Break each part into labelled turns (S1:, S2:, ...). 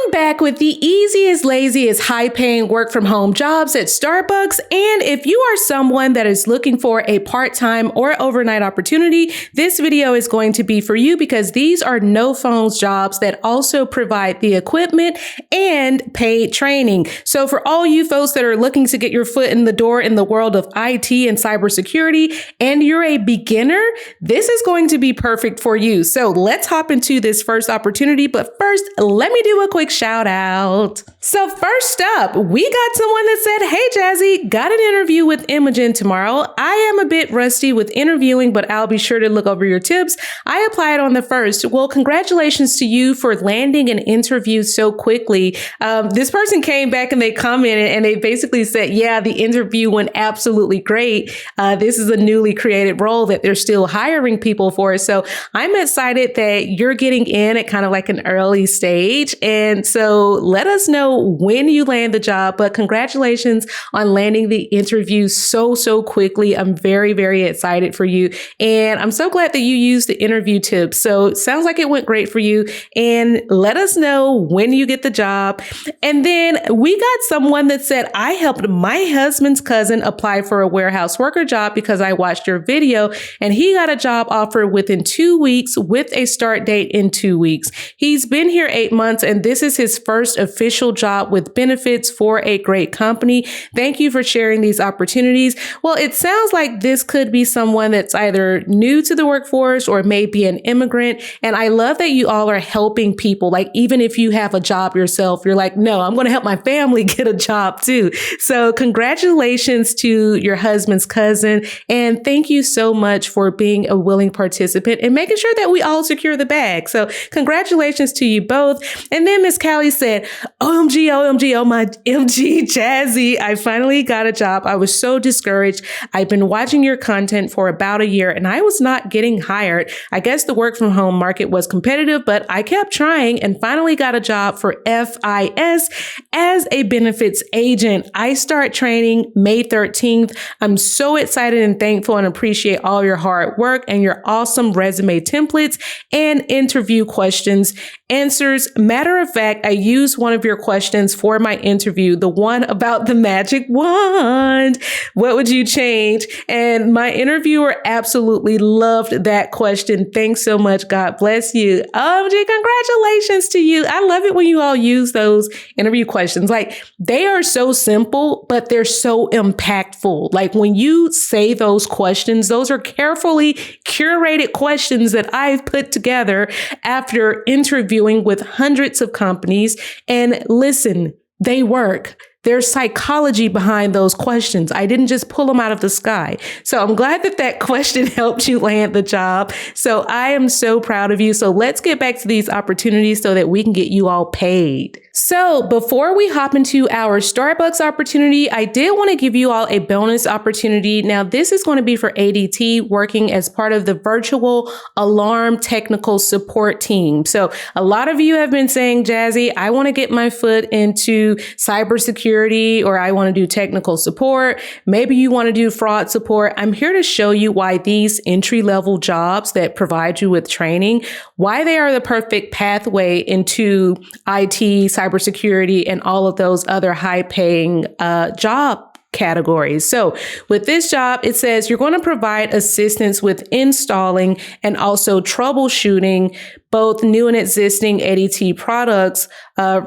S1: I'm back with the easiest, laziest, high-paying work-from-home jobs at Starbucks. And if you are someone that is looking for a part-time or overnight opportunity, this video is going to be for you because these are no-phones jobs that also provide the equipment and paid training. So for all you folks that are looking to get your foot in the door in the world of IT and cybersecurity, and you're a beginner, this is going to be perfect for you. So let's hop into this first opportunity. But first, let me do a quick shout out. So first up, we got someone that said, "Hey Jazzy, got an interview with Imogen tomorrow. I am a bit rusty with interviewing, but I'll be sure to look over your tips. I applied on the 1st. Well, congratulations to you for landing an interview so quickly." This person came back and they commented and they basically said, yeah, the interview went absolutely great. This is a newly created role that they're still hiring people for. So I'm excited that you're getting in at kind of like an early stage. And so let us know when you land the job, but congratulations on landing the interview so quickly. I'm very, very excited for you. And I'm so glad that you used the interview tips. So it sounds like it went great for you. And let us know when you get the job. And then we got someone that said, "I helped my husband's cousin apply for a warehouse worker job because I watched your video and he got a job offer within 2 weeks with a start date in 2 weeks. He's been here 8 months and this is his first official job with benefits for a great company. Thank you for sharing these opportunities." Well, it sounds like this could be someone that's either new to the workforce or maybe an immigrant. And I love that you all are helping people. Like, even if you have a job yourself, you're like, no, I'm going to help my family get a job too. So congratulations to your husband's cousin. And thank you so much for being a willing participant and making sure that we all secure the bag. So congratulations to you both. And then Miss Callie said, "OMG, OMG, oh my MG Jazzy, I finally got a job. I was so discouraged. I've been watching your content for about a year and I was not getting hired. I guess the work from home market was competitive, but I kept trying and finally got a job for FIS as a benefits agent. I start training May 13th. I'm so excited and thankful and appreciate all your hard work and your awesome resume templates and interview questions answers. Matter of fact, I used one of your questions for my interview, the one about the magic wand. What would you change?" And my interviewer absolutely loved that question. Thanks so much. God bless you. OMG, congratulations to you. I love it when you all use those interview questions. Like, they are so simple, but they're so impactful. Like, when you say those questions, those are carefully curated questions that I've put together after interviewing with hundreds of companies. And listen, they work. There's psychology behind those questions. I didn't just pull them out of the sky. So I'm glad that that question helped you land the job. So I am so proud of you. So let's get back to these opportunities so that we can get you all paid. So before we hop into our Starbucks opportunity, I did want to give you all a bonus opportunity. Now, this is going to be for ADT working as part of the virtual alarm technical support team. So a lot of you have been saying, "Jazzy, I want to get my foot into cybersecurity, or I want to do technical support. Maybe you want to do fraud support." I'm here to show you why these entry-level jobs that provide you with training, why they are the perfect pathway into IT, cybersecurity, and all of those other high-paying job categories. So with this job, it says you're going to provide assistance with installing and also troubleshooting both new and existing ADT products,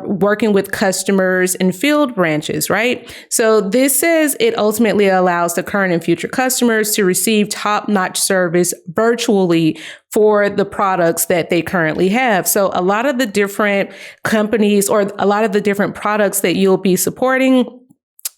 S1: working with customers and field branches, right? So this says it ultimately allows the current and future customers to receive top-notch service virtually for the products that they currently have. So a lot of the different companies or a lot of the different products that you'll be supporting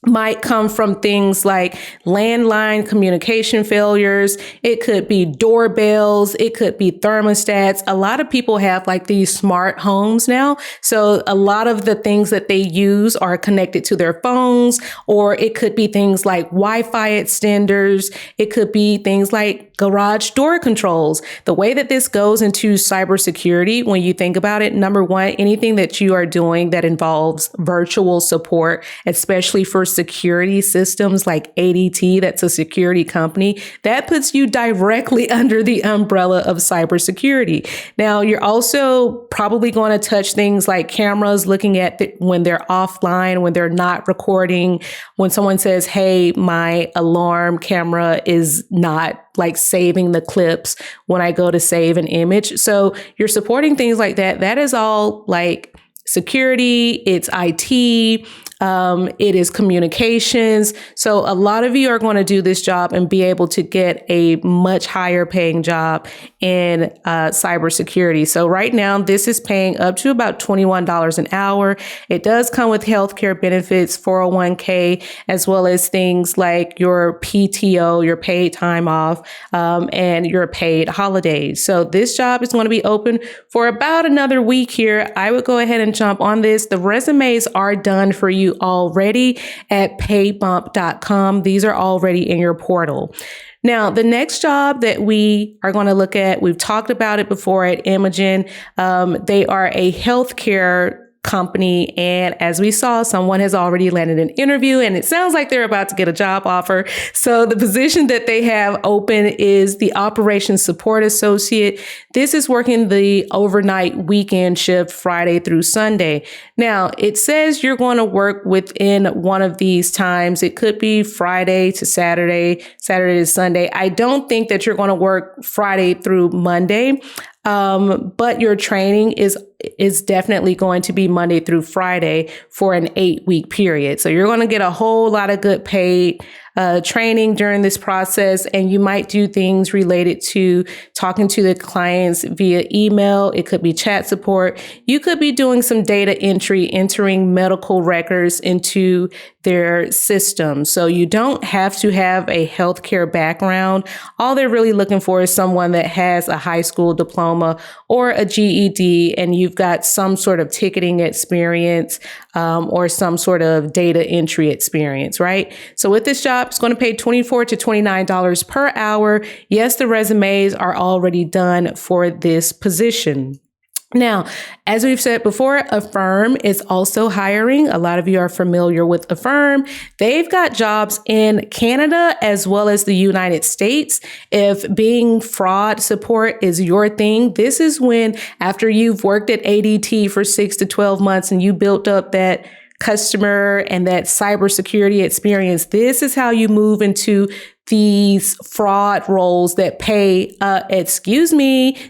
S1: might come from things like landline communication failures. It could be doorbells. It could be thermostats. A lot of people have like these smart homes now. So a lot of the things that they use are connected to their phones, or it could be things like Wi-Fi extenders. It could be things like garage door controls. The way that this goes into cybersecurity, when you think about it, number one, anything that you are doing that involves virtual support, especially for security systems like ADT, that's a security company, that puts you directly under the umbrella of cybersecurity. Now, you're also probably going to touch things like cameras, looking at when they're offline, when they're not recording, when someone says, hey, my alarm camera is not like saving the clips when I go to save an image. So you're supporting things like that. That is all like security, it's IT, it is communications. So a lot of you are going to do this job and be able to get a much higher paying job in cybersecurity. So right now, this is paying up to about $21 an hour. It does come with healthcare benefits, 401k, as well as things like your PTO, your paid time off, and your paid holidays. So this job is going to be open for about another week here. I would go ahead and jump on this. The resumes are done for you already at paybump.com. These are already in your portal. Now, the next job that we are going to look at, we've talked about it before at Imogen. They are a healthcare company. And as we saw, someone has already landed an interview and it sounds like they're about to get a job offer. So the position that they have open is the operations support associate. This is working the overnight weekend shift, Friday through Sunday. Now, it says you're going to work within one of these times. It could be Friday to Saturday, Saturday to Sunday. I don't think that you're going to work Friday through Monday. But your training is definitely going to be Monday through Friday for an 8-week period. So you're going to get a whole lot of good paid training during this process, and you might do things related to talking to the clients via email. It could be chat support. You could be doing some data entry, entering medical records into their system. So you don't have to have a healthcare background. All they're really looking for is someone that has a high school diploma or a GED, and you've got some sort of ticketing experience or some sort of data entry experience, right? So with this job, it's going to pay $24 to $29 per hour. Yes, the resumes are already done for this position. Now, as we've said before, Affirm is also hiring. A lot of you are familiar with Affirm. They've got jobs in Canada as well as the United States. If being fraud support is your thing, this is when, after you've worked at ADT for 6 to 12 months and you built up that customer and that cybersecurity experience, this is how you move into these fraud roles that pay,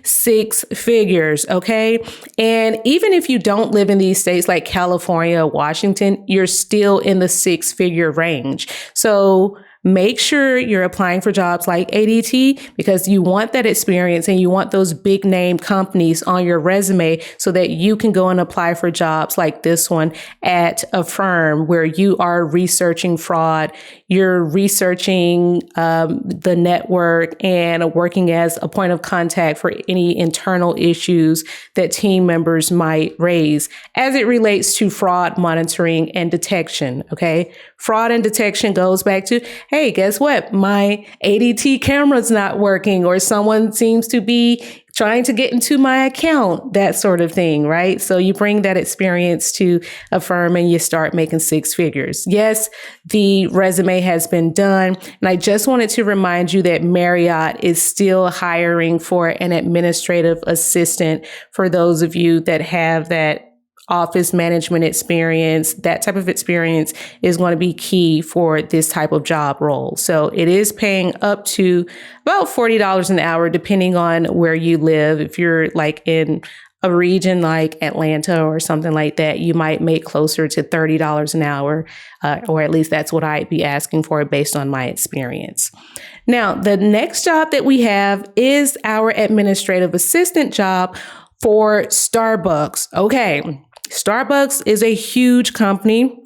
S1: 6 figures. Okay. And even if you don't live in these states like California, Washington, you're still in the 6-figure range. So make sure you're applying for jobs like ADT because you want that experience and you want those big name companies on your resume so that you can go and apply for jobs like this one at Affirm, where you are researching fraud, you're researching the network and working as a point of contact for any internal issues that team members might raise as it relates to fraud monitoring and detection. Okay. Fraud and detection goes back to, hey, guess what? My ADT camera's not working, or someone seems to be trying to get into my account, that sort of thing, right? So you bring that experience to Affirm and you start making 6 figures. Yes, the resume has been done. And I just wanted to remind you that Marriott is still hiring for an administrative assistant for those of you that have that office management experience. That type of experience is going to be key for this type of job role. So it is paying up to about $40 an hour, depending on where you live. If you're like in a region like Atlanta or something like that, you might make closer to $30 an hour, or at least that's what I'd be asking for based on my experience. Now, the next job that we have is our administrative assistant job for Starbucks. Okay. Starbucks is a huge company.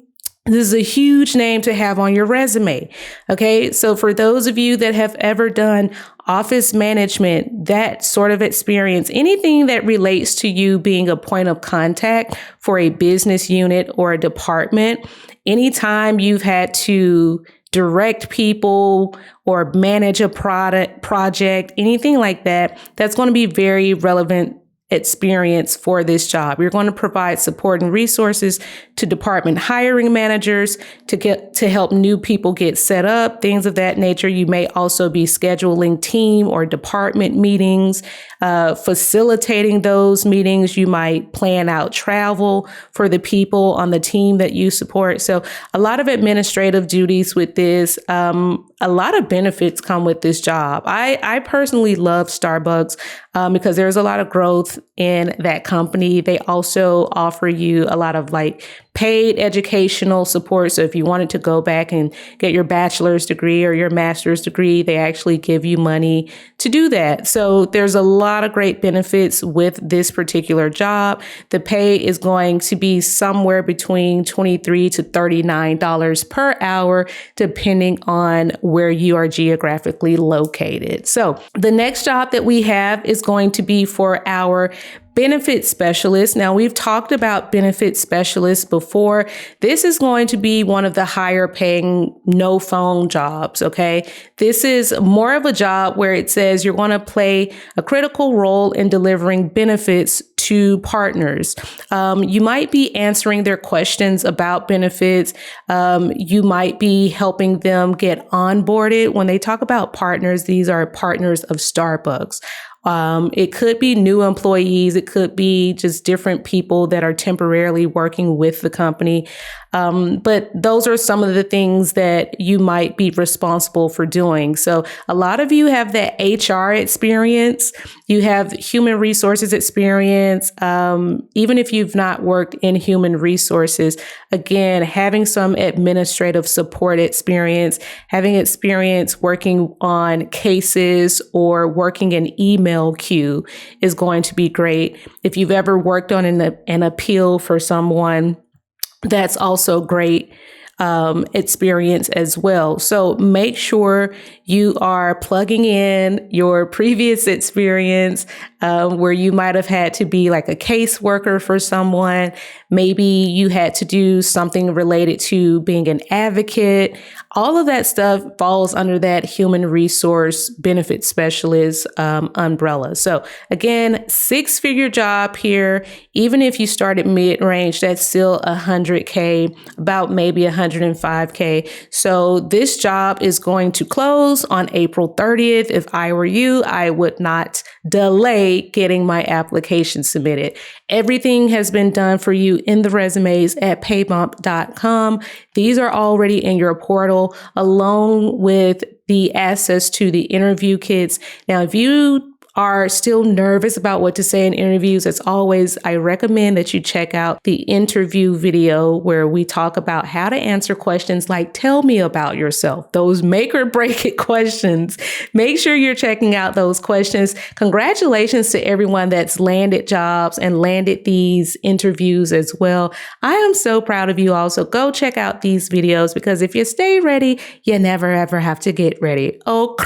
S1: This is a huge name to have on your resume. Okay. So for those of you that have ever done office management, that sort of experience, anything that relates to you being a point of contact for a business unit or a department, anytime you've had to direct people or manage a project, anything like that, that's going to be very relevant experience for this job. You're going to provide support and resources to department hiring managers to help new people get set up, things of that nature. You may also be scheduling team or department meetings, facilitating those meetings. You might plan out travel for the people on the team that you support. So a lot of administrative duties with this. A lot of benefits come with this job. I personally love Starbucks because there's a lot of growth in that company. They also offer you a lot of paid educational support. So if you wanted to go back and get your bachelor's degree or your master's degree, they actually give you money to do that. So there's a lot of great benefits with this particular job. The pay is going to be somewhere between $23 to $39 per hour, depending on where you are geographically located. So the next job that we have is going to be for our benefit specialist. Now, we've talked about benefit specialists before. This is going to be one of the higher paying no phone jobs. Okay. This is more of a job where it says you're going to play a critical role in delivering benefits to partners. You might be answering their questions about benefits. You might be helping them get onboarded. When they talk about partners, these are partners of Starbucks. It could be new employees. It could be just different people that are temporarily working with the company. But those are some of the things that you might be responsible for doing. So a lot of you have that HR experience. You have human resources experience. Even if you've not worked in human resources, again, having some administrative support experience, having experience working on cases or working in email queue is going to be great. If you've ever worked on an appeal for someone, that's also great experience as well. So make sure you are plugging in your previous experience where you might have had to be like a caseworker for someone. Maybe you had to do something related to being an advocate. All of that stuff falls under that human resource benefit specialist umbrella. So again, 6-figure job here. Even if you start at mid-range, that's still $100K, about maybe $105K. So this job is going to close on April 30th. If I were you, I would not delay getting my application submitted. Everything has been done for you in the resumes at paybump.com. These are already in your portal, along with the access to the interview kits. Now, if you are still nervous about what to say in interviews, as always, I recommend that you check out the interview video where we talk about how to answer questions like, tell me about yourself, those make or break it questions. Make sure you're checking out those questions. Congratulations to everyone that's landed jobs and landed these interviews as well. I am so proud of you all. So go check out these videos because if you stay ready, you never ever have to get ready. Oh,